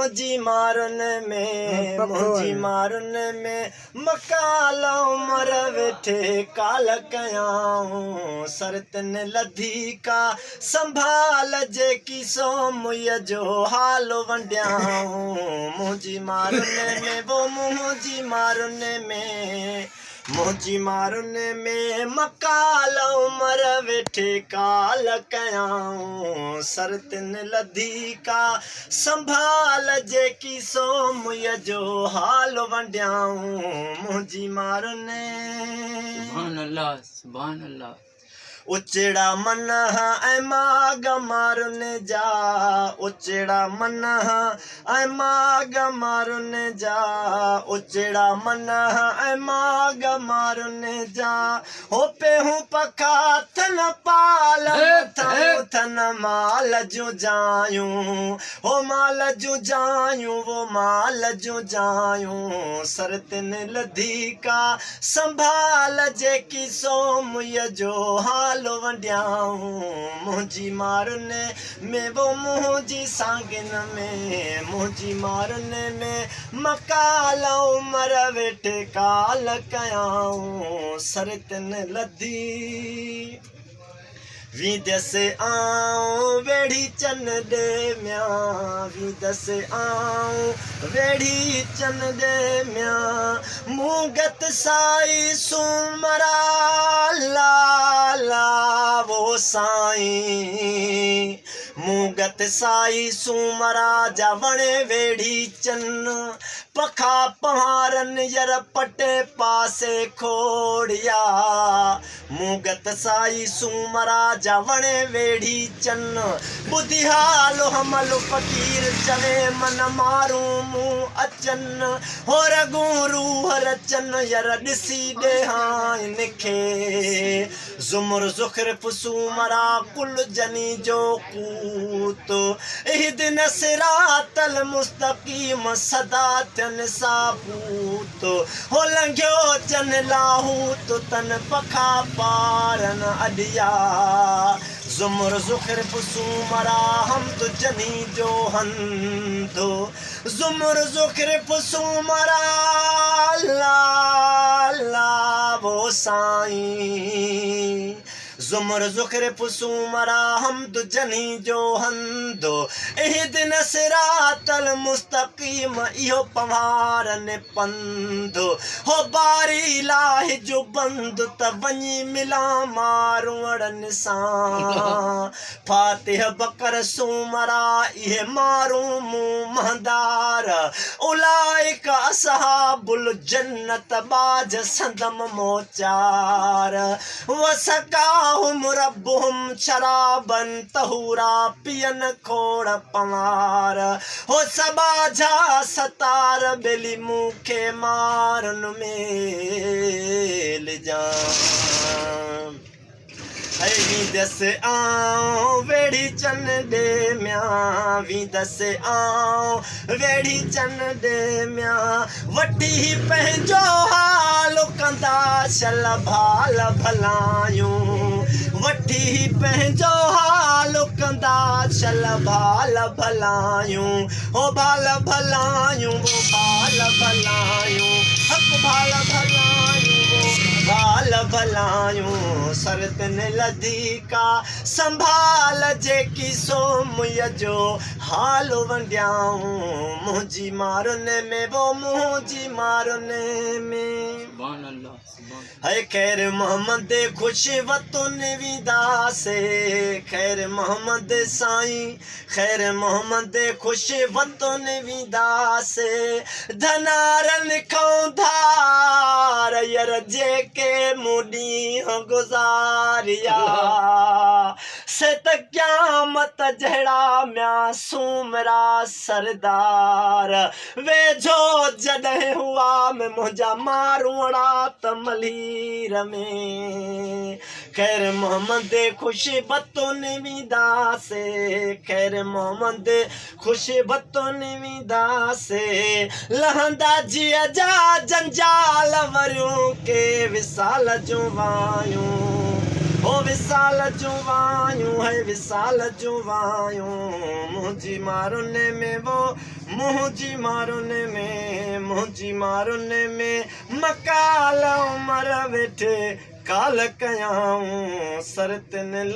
मुंहिंजी मारुन में मकाल उमर वेठे काल कयाऊं सरतन लधी का संभाल जेकी सो मुय जो हाल वंडियाऊं मुंहिंजी मारुन में मकाल उमर वेठे काल कयाऊं सरतन लधी का संभाल जेकी सो मुय जो हाल वंडियाऊं मुंहिंजी मारुन सुभान अल्लाह सुभान अल्लाह। उचड़ा मन ऐं माग मारुन जा उचड़ा मन ऐं माग मारुन जा उचड़ा मन ऐं माग मारुन जा हो पेहूं पखा थन पाल थन माल जूं जायूं हो माल जूं जायूं वो माल जूं जायूं सरतन लधी का संभाल जेकी सो मुय जो हाल वंडियाऊं मुंहिंजी मारुन में वो मुंहिंजी सांगिन में मुंहिंजी मारुन में मकाल उमर वेठे काल कयाऊं सरतन लधी विदस आऊं वेड़ी चन दे म्यां विदस आऊं वेड़ी चन दे म्यां मूगत साई सुमरा लाला वो साईं मूगत साई सुमरा जवणे वेड़ी चन पखा पहारन यर पटे पासे खोड़िया मूगत साई सुमरा जवणे वेड़ी चन बुद्धि हालो हमलो फकीर चवे मन मारू मुंह अचन हो रगू रूह रचन यर ॾिसी ॾे हाइन खे ज़ुमर ज़ुख़्रिफ़ सुमरा कुल जनी जो कूत इहदिन सिरातल मुस्तक़ीम सदा थियन साबूत हो लंघियो चन लाहूत तन पखा पारन अॾिया ज़ुमर ज़ुख़्रिफ़ सुमरा हमद जनी जो हंदो ज़ुमर ज़ुख़्रिफ़ सुमरा ला वो साईं ज़ुमर ज़ुख़्रिफ़ सुमरा हमद जनी जो हंदो इहदिन सिरातल मुस्तक़ीम इहो पवारन पंधो हो बारी लाहि जो बंद त वञी मिला मारूअड़न सां फातिह बकर सुमरा इहे मारू मुंह महदार उलाइक असहाबुल जन्नत बाज संदम मोचार वसका रब्बुहुम शराबन तहूरा पियन खोड़ पवार हो सबा जा सतार बेली मुखे मारन में जा विदस आऊं वेड़ी चन दे म्यां विदस आऊं वेड़ी चन दे म्यां वठी पंहिंजो हाल कंदा शल भाल भलायूं वठी पंहिंजो हाल कंदा शल भाल भलायूं हो भाल भलायूं वो भाल भलायूं हक भाल भलायूं वो भाल भलायूं सरतन लधी का संभाल जेकी सो मुय जो हाल वंडियाऊं मुंहिंजी मारुन में वो मुंहिंजी मारुन में सुभान अल्लाह सुभान है खैर मोहम्मद खुश वतन विदासे खैर मोहम्मद साईं खैर मोहम्मद खुश वतन विदासे धनारन खां धार यर जेके मुडी गुज़ारिया से त क़यामत जहिड़ा मासूमरा सरदार वेझो जॾहिं हुआ में मुंहिंजा मारूअड़ा त मलीर में खैर मोहम्मद खुश बतुन विदासे खैर मोहम्मद खुश बतुन विदासे लहंदा जिया जा जंजाल वरियूं के विसाल जूं वायूं ओ विसाल जूं वायूं है विसाल जूं वायूं मुंहिंजी मारुने में वो मुंहिंजी मारुने में मकाल उमर वेठे काल कयाऊं सरतिन